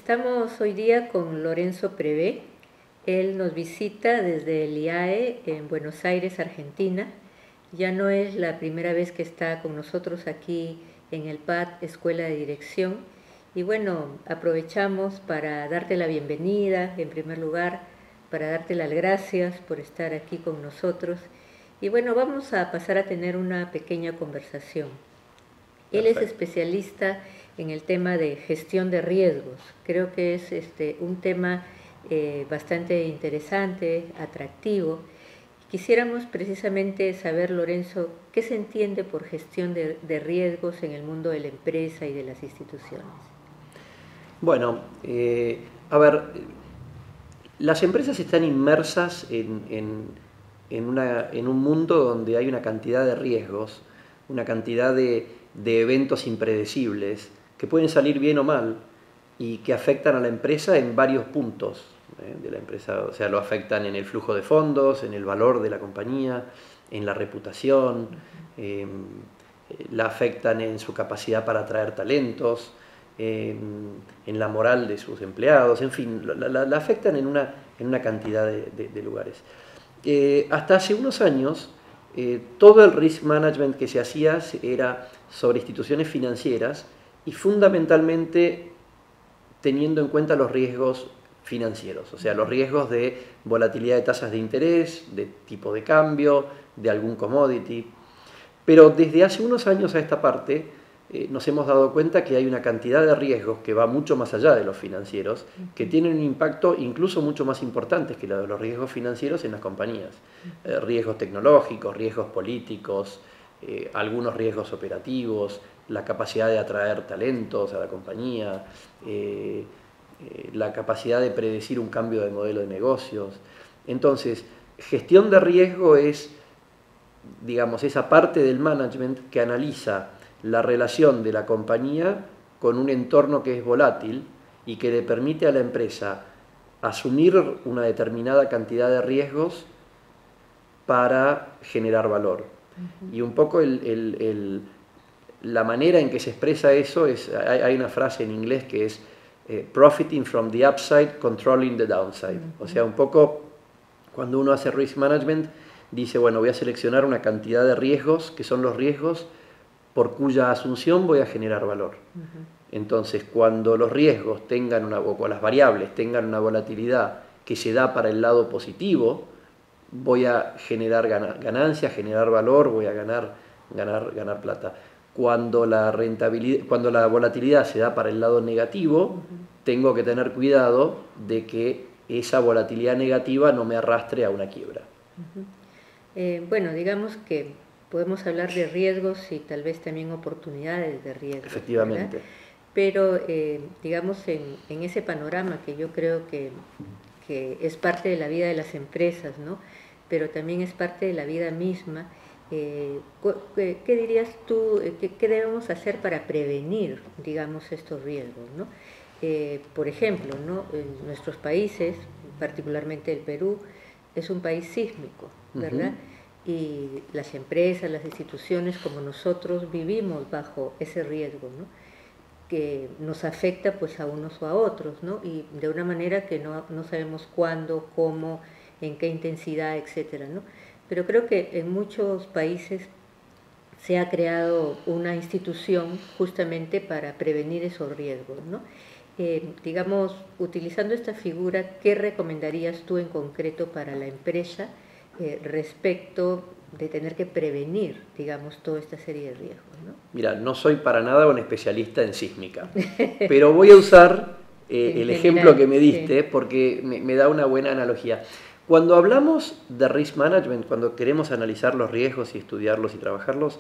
Estamos hoy día con Lorenzo Prevé. Él nos visita desde el IAE en Buenos Aires, Argentina. Ya no es la primera vez que está con nosotros aquí en el PAD, Escuela de Dirección. Y bueno, aprovechamos para darte la bienvenida, en primer lugar, para darte las gracias por estar aquí con nosotros. Y bueno, vamos a pasar a tener una pequeña conversación. Él es especialista en el tema de gestión de riesgos. Creo que es un tema bastante interesante, atractivo. Quisiéramos precisamente saber, Lorenzo, qué se entiende por gestión de riesgos en el mundo de la empresa y de las instituciones. Bueno, a ver, las empresas están inmersas en un mundo donde hay una cantidad de riesgos, una cantidad de eventos impredecibles que pueden salir bien o mal y que afectan a la empresa en varios puntos de la empresa. O sea, lo afectan en el flujo de fondos, en el valor de la compañía, en la reputación, la afectan en su capacidad para atraer talentos, en la moral de sus empleados, en fin, la afectan en una cantidad de lugares. Hasta hace unos años, todo el risk management que se hacía era sobre instituciones financieras y fundamentalmente teniendo en cuenta los riesgos financieros, o sea, los riesgos de volatilidad de tasas de interés, de tipo de cambio, de algún commodity. Pero desde hace unos años a esta parte nos hemos dado cuenta que hay una cantidad de riesgos que va mucho más allá de los financieros, que tienen un impacto incluso mucho más importante que los riesgos financieros en las compañías. Riesgos tecnológicos, riesgos políticos, algunos riesgos operativos, la capacidad de atraer talentos a la compañía, la capacidad de predecir un cambio de modelo de negocios. Entonces, gestión de riesgo es, digamos, esa parte del management que analiza la relación de la compañía con un entorno que es volátil y que le permite a la empresa asumir una determinada cantidad de riesgos para generar valor. Y un poco la manera en que se expresa eso es, hay una frase en inglés que es profiting from the upside, controlling the downside. O sea, un poco cuando uno hace risk management, dice, bueno, voy a seleccionar una cantidad de riesgos, que son los riesgos por cuya asunción voy a generar valor. Entonces, cuando los riesgos tengan o las variables tengan una volatilidad que se da para el lado positivo, voy a generar ganancias, generar valor, voy a ganar plata. Cuando la volatilidad se da para el lado negativo, tengo que tener cuidado de que esa volatilidad negativa no me arrastre a una quiebra. Bueno, digamos que podemos hablar de riesgos y tal vez también oportunidades de riesgos. Efectivamente. ¿Verdad? Pero digamos en ese panorama que yo creo que es parte de la vida de las empresas, ¿no? Pero también es parte de la vida misma. ¿Qué dirías tú, qué debemos hacer para prevenir, digamos, estos riesgos, ¿no? Por ejemplo, ¿no? En nuestros países, particularmente el Perú, es un país sísmico, ¿verdad? Y las empresas, las instituciones como nosotros vivimos bajo ese riesgo, ¿no? Que nos afecta pues a unos o a otros, ¿no? Y de una manera que no sabemos cuándo, cómo, en qué intensidad, etcétera, ¿no? Pero creo que en muchos países se ha creado una institución justamente para prevenir esos riesgos, ¿no? Digamos, utilizando esta figura, ¿qué recomendarías tú en concreto para la empresa respecto de tener que prevenir, digamos, toda esta serie de riesgos, ¿no? Mira, no soy para nada un especialista en sísmica, pero voy a usar el ejemplo que me diste porque me da una buena analogía. Cuando hablamos de risk management, cuando queremos analizar los riesgos y estudiarlos y trabajarlos,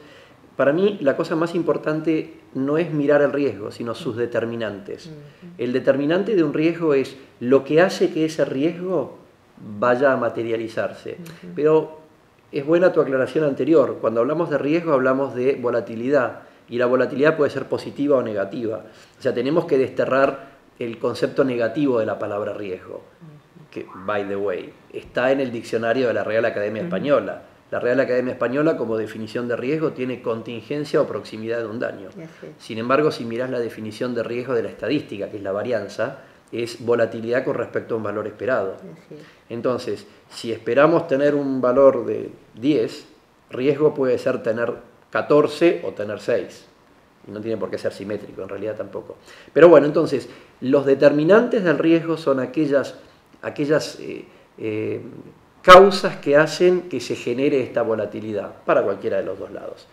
para mí la cosa más importante no es mirar el riesgo, sino sus determinantes. El determinante de un riesgo es lo que hace que ese riesgo vaya a materializarse. Pero es buena tu aclaración anterior. Cuando hablamos de riesgo hablamos de volatilidad y la volatilidad puede ser positiva o negativa. O sea, tenemos que desterrar el concepto negativo de la palabra riesgo, que, by the way, está en el diccionario de la Real Academia Española. La Real Academia Española, como definición de riesgo, tiene contingencia o proximidad de un daño. Sin embargo, si mirás la definición de riesgo de la estadística, que es la varianza, es volatilidad con respecto a un valor esperado. Así es. Entonces, si esperamos tener un valor de 10, riesgo puede ser tener 14 o tener 6. No tiene por qué ser simétrico, en realidad tampoco. Pero bueno, entonces, los determinantes del riesgo son aquellas causas que hacen que se genere esta volatilidad para cualquiera de los dos lados.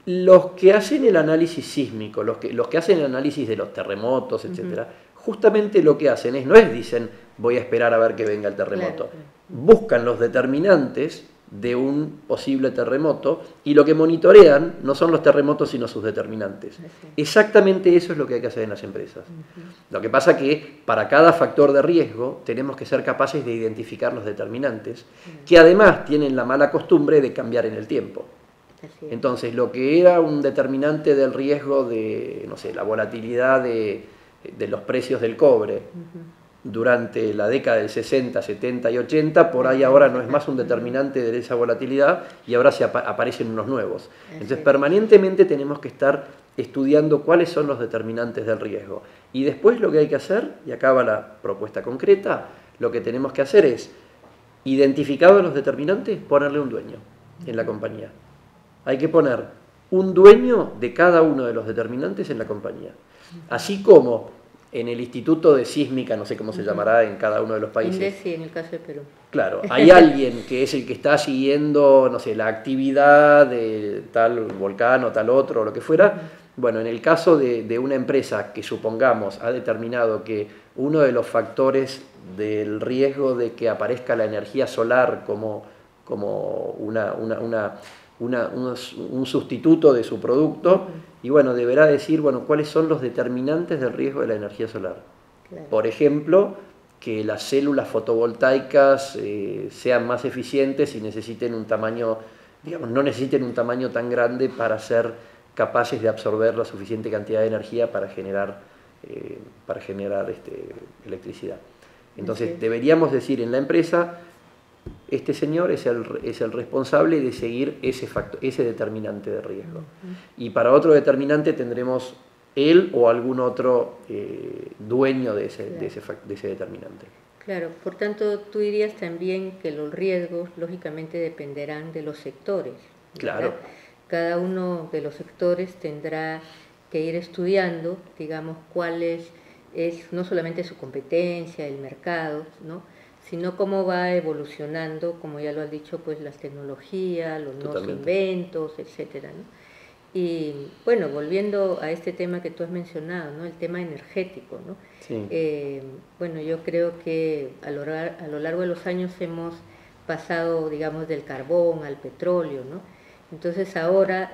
Los que hacen el análisis sísmico, los que hacen el análisis de los terremotos, etcétera, justamente lo que hacen no es dicen voy a esperar a ver que venga el terremoto. Claro. Buscan los determinantes de un posible terremoto y lo que monitorean no son los terremotos sino sus determinantes. Exactamente eso es lo que hay que hacer en las empresas. Lo que pasa que para cada factor de riesgo tenemos que ser capaces de identificar los determinantes, que además tienen la mala costumbre de cambiar en el tiempo. Entonces, lo que era un determinante del riesgo de, no sé, la volatilidad de los precios del cobre durante la década del 60, 70 y 80, por ahí ahora no es más un determinante de esa volatilidad y ahora aparecen unos nuevos. Entonces, permanentemente tenemos que estar estudiando cuáles son los determinantes del riesgo. Y después lo que hay que hacer, y acá va la propuesta concreta, lo que tenemos que hacer es, identificados los determinantes, ponerle un dueño en la compañía. Hay que poner un dueño de cada uno de los determinantes en la compañía. Así como en el Instituto de Sísmica, no sé cómo se llamará en cada uno de los países. INDECI en el caso de Perú. Claro, hay alguien que es el que está siguiendo, no sé, la actividad de tal volcán o tal otro, o lo que fuera. Bueno, en el caso de una empresa que supongamos ha determinado que uno de los factores del riesgo de que aparezca la energía solar como un sustituto de su producto, y bueno, deberá decir, bueno, cuáles son los determinantes del riesgo de la energía solar. Claro. Por ejemplo, que las células fotovoltaicas sean más eficientes y necesiten un tamaño, digamos, no necesiten un tamaño tan grande para ser capaces de absorber la suficiente cantidad de energía para generar electricidad. Entonces, deberíamos decir en la empresa, este señor es el responsable de seguir ese determinante de riesgo. Y para otro determinante tendremos él o algún otro dueño de ese determinante. Claro, por tanto, tú dirías también que los riesgos, lógicamente, dependerán de los sectores. ¿Verdad? Claro. Cada uno de los sectores tendrá que ir estudiando, digamos, cuál es no solamente su competencia, el mercado, ¿no?, sino cómo va evolucionando, como ya lo has dicho, pues las tecnologías, los nuevos inventos, etcétera, ¿no? Y bueno, volviendo a este tema que tú has mencionado, ¿no?, el tema energético, ¿no? Sí. Bueno, yo creo que a lo largo de los años hemos pasado, digamos, del carbón al petróleo, ¿no? Entonces ahora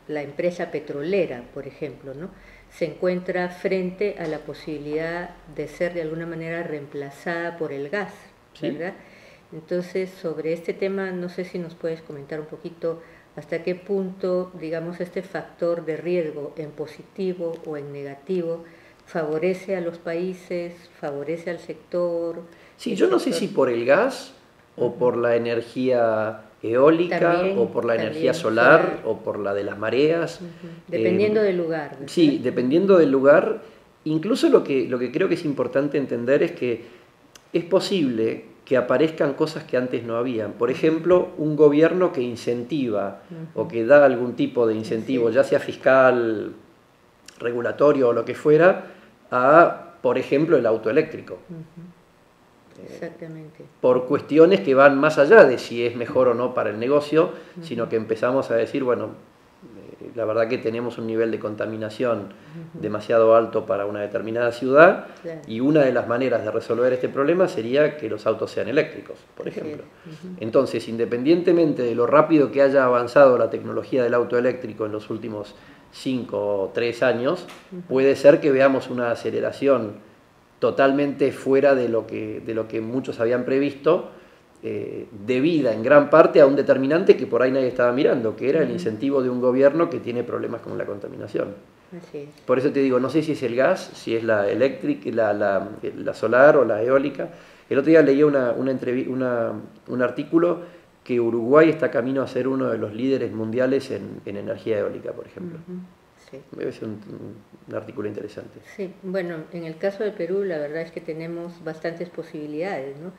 la empresa petrolera, por ejemplo, ¿no?, se encuentra frente a la posibilidad de ser de alguna manera reemplazada por el gas, ¿verdad? Sí. Entonces, sobre este tema, no sé si nos puedes comentar un poquito hasta qué punto, digamos, este factor de riesgo en positivo o en negativo favorece a los países, favorece al sector. Sí, yo no sé si por el gas o por la energía eólica también, o por la energía solar o por la de las mareas. Dependiendo del lugar. ¿verdad? Sí, dependiendo del lugar. Incluso lo que creo que es importante entender es que es posible que aparezcan cosas que antes no habían. Por ejemplo, un gobierno que incentiva o que da algún tipo de incentivo, ya sea fiscal, regulatorio o lo que fuera, a, por ejemplo, el auto eléctrico. Exactamente. Por cuestiones que van más allá de si es mejor o no para el negocio, sino que empezamos a decir, bueno, la verdad que tenemos un nivel de contaminación demasiado alto para una determinada ciudad, y una de las maneras de resolver este problema sería que los autos sean eléctricos, por ejemplo. Entonces, independientemente de lo rápido que haya avanzado la tecnología del auto eléctrico en los últimos 5 o 3 años, puede ser que veamos una aceleración totalmente fuera de lo que muchos habían previsto, debida en gran parte a un determinante que por ahí nadie estaba mirando, que era el incentivo de un gobierno que tiene problemas con la contaminación. Así es. Por eso te digo, no sé si es el gas, si es la eléctrica, la solar o la eólica. El otro día leí un artículo que Uruguay está camino a ser uno de los líderes mundiales en energía eólica, por ejemplo. sí. Debe ser un artículo interesante. Sí, bueno, en el caso de Perú la verdad es que tenemos bastantes posibilidades, ¿no?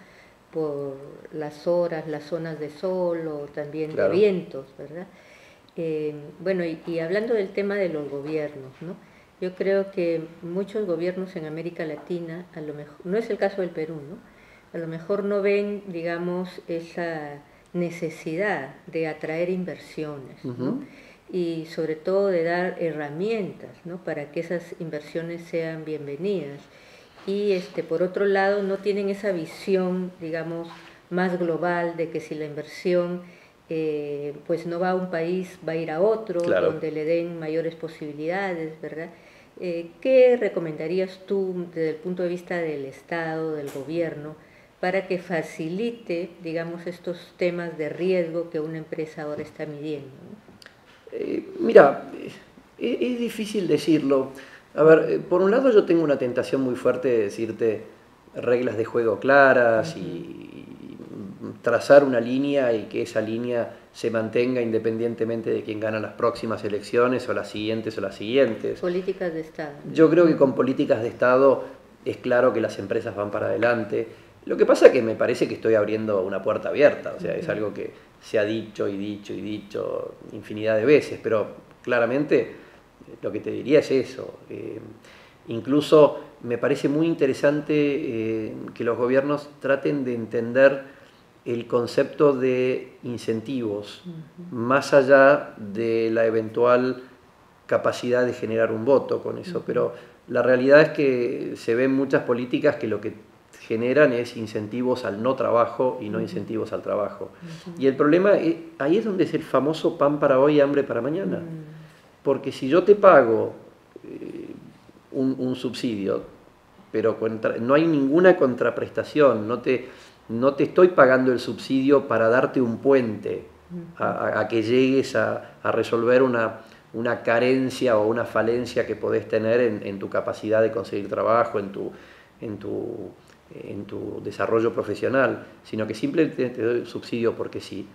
Por las horas, las zonas de sol o también de Claro. vientos, ¿verdad? Bueno, y hablando del tema de los gobiernos, ¿no? Yo creo que muchos gobiernos en América Latina, a lo mejor, no es el caso del Perú, ¿no? A lo mejor no ven, digamos, esa necesidad de atraer inversiones, ¿no? Ujú. Y sobre todo de dar herramientas, ¿no? Para que esas inversiones sean bienvenidas. Y por otro lado no tienen esa visión, digamos, más global de que si la inversión pues no va a un país, va a ir a otro, Claro. donde le den mayores posibilidades, ¿verdad? ¿Qué recomendarías tú desde el punto de vista del Estado, del gobierno, para que facilite, digamos, estos temas de riesgo que una empresa ahora está midiendo, ¿no? Mira, es difícil decirlo. A ver, por un lado yo tengo una tentación muy fuerte de decirte reglas de juego claras y trazar una línea y que esa línea se mantenga independientemente de quién gana las próximas elecciones o las siguientes o las siguientes. Políticas de Estado. Yo creo que con políticas de Estado es claro que las empresas van para adelante. Lo que pasa es que me parece que estoy abriendo una puerta abierta, o sea, es algo que se ha dicho y dicho y dicho infinidad de veces, pero claramente lo que te diría es eso. Incluso me parece muy interesante que los gobiernos traten de entender el concepto de incentivos, más allá de la eventual capacidad de generar un voto con eso, pero la realidad es que se ven muchas políticas que lo que generan es incentivos al no trabajo y no incentivos al trabajo. Y el problema, ahí es donde es el famoso pan para hoy, hambre para mañana. Porque si yo te pago un subsidio, pero no hay ninguna contraprestación, no te estoy pagando el subsidio para darte un puente a que llegues a resolver una carencia o una falencia que podés tener en tu capacidad de conseguir trabajo, en tu desarrollo profesional, sino que simplemente te doy subsidio porque sí.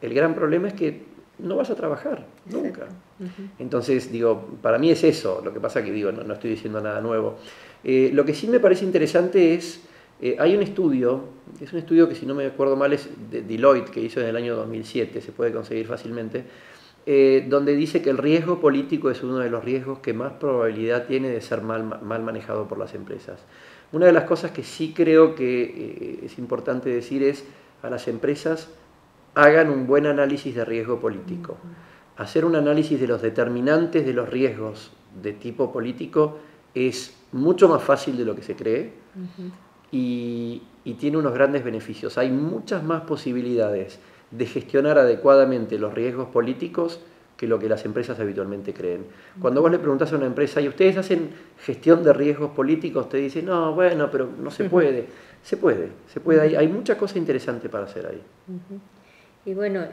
El gran problema es que no vas a trabajar, nunca. Entonces, digo, para mí es eso. Lo que pasa que, digo, no estoy diciendo nada nuevo. Lo que sí me parece interesante es, hay un estudio, es un estudio que si no me acuerdo mal es de Deloitte, que hizo en el año 2007, se puede conseguir fácilmente, donde dice que el riesgo político es uno de los riesgos que más probabilidad tiene de ser mal manejado por las empresas. Una de las cosas que sí creo que es importante decir es a las empresas hagan un buen análisis de riesgo político. Hacer un análisis de los determinantes de los riesgos de tipo político es mucho más fácil de lo que se cree y tiene unos grandes beneficios. Hay muchas más posibilidades de gestionar adecuadamente los riesgos políticos que lo que las empresas habitualmente creen. Cuando vos le preguntás a una empresa, ¿y ustedes hacen gestión de riesgos políticos? Te dicen, no, bueno, pero no se puede. Se puede. Hay mucha cosa interesante para hacer ahí. Y bueno,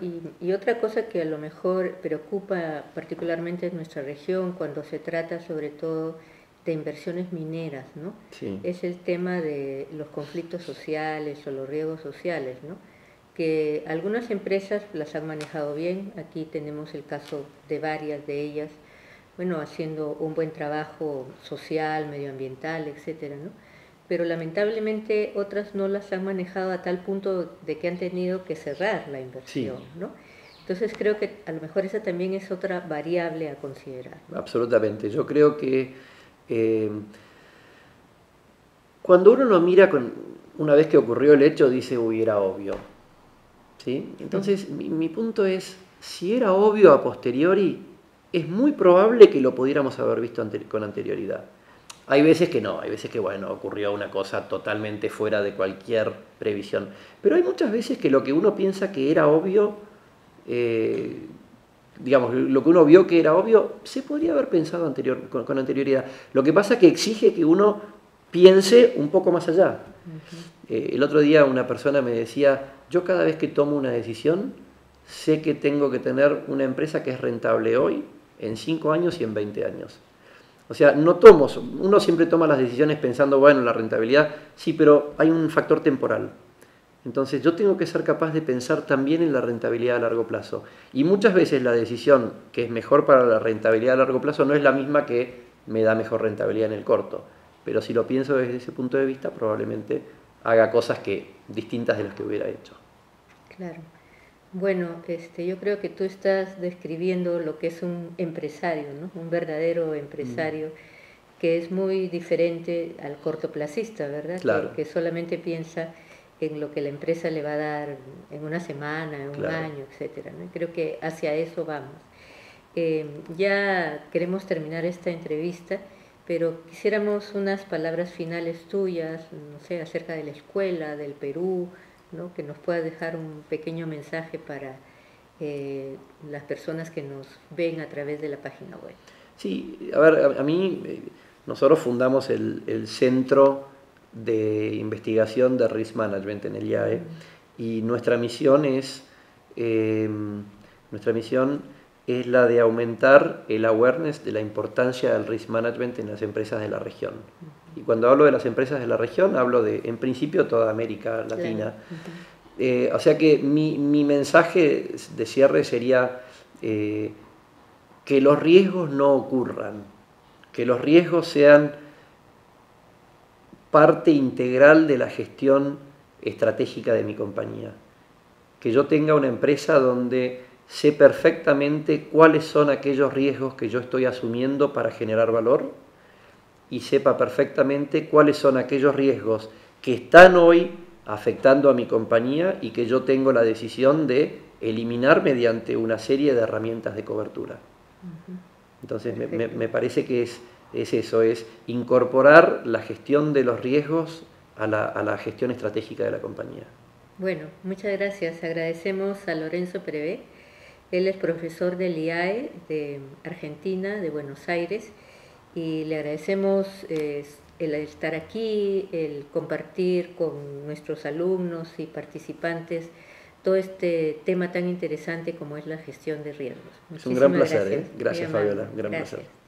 y otra cosa que a lo mejor preocupa particularmente en nuestra región cuando se trata sobre todo de inversiones mineras, ¿no? Sí. Es el tema de los conflictos sociales o los riesgos sociales, ¿no? Que algunas empresas las han manejado bien, aquí tenemos el caso de varias de ellas, bueno, haciendo un buen trabajo social, medioambiental, etcétera, ¿no? Pero lamentablemente otras no las han manejado a tal punto de que han tenido que cerrar la inversión, sí, ¿no? Entonces creo que a lo mejor esa también es otra variable a considerar. Absolutamente, yo creo que cuando uno lo mira una vez que ocurrió el hecho, dice, uy, era obvio. ¿Sí? Entonces, mi punto es, si era obvio a posteriori, es muy probable que lo pudiéramos haber visto con anterioridad. Hay veces que no, hay veces que, bueno, ocurrió una cosa totalmente fuera de cualquier previsión. Pero hay muchas veces que lo que uno piensa que era obvio, digamos, lo que uno vio que era obvio, se podría haber pensado con anterioridad. Lo que pasa es que exige que uno piense un poco más allá. El otro día una persona me decía, yo cada vez que tomo una decisión, sé que tengo que tener una empresa que es rentable hoy, en 5 años y en 20 años. O sea, uno siempre toma las decisiones pensando, bueno, la rentabilidad, sí, pero hay un factor temporal. Entonces yo tengo que ser capaz de pensar también en la rentabilidad a largo plazo. Y muchas veces la decisión que es mejor para la rentabilidad a largo plazo no es la misma que me da mejor rentabilidad en el corto. Pero si lo pienso desde ese punto de vista, probablemente haga cosas distintas de las que hubiera hecho. Claro. Bueno, yo creo que tú estás describiendo lo que es un empresario, ¿no? Un verdadero empresario que es muy diferente al cortoplacista, ¿verdad? Claro. Que solamente piensa en lo que la empresa le va a dar en una semana, en un Claro. año, etcétera, ¿no? Creo que hacia eso vamos. Ya queremos terminar esta entrevista, pero quisiéramos unas palabras finales tuyas, no sé, acerca de la escuela, del Perú, ¿no? Que nos puedas dejar un pequeño mensaje para las personas que nos ven a través de la página web. Sí, a ver, a mí, nosotros fundamos el Centro de Investigación de Risk Management en el IAE y nuestra misión es la de aumentar el awareness de la importancia del risk management en las empresas de la región. Y cuando hablo de las empresas de la región, hablo de, en principio, toda América Latina. O sea que mi mensaje de cierre sería que los riesgos no ocurran, que los riesgos sean parte integral de la gestión estratégica de mi compañía. Que yo tenga una empresa donde sé perfectamente cuáles son aquellos riesgos que yo estoy asumiendo para generar valor y sepa perfectamente cuáles son aquellos riesgos que están hoy afectando a mi compañía y que yo tengo la decisión de eliminar mediante una serie de herramientas de cobertura. Entonces me parece que es eso, es incorporar la gestión de los riesgos a la gestión estratégica de la compañía. Bueno, muchas gracias. Agradecemos a Lorenzo Prevé. Él es profesor del IAE de Argentina, de Buenos Aires, y le agradecemos el estar aquí, el compartir con nuestros alumnos y participantes todo este tema tan interesante como es la gestión de riesgos. Es un gran placer, gracias. Gracias, Fabiola, un gran Gracias. placer.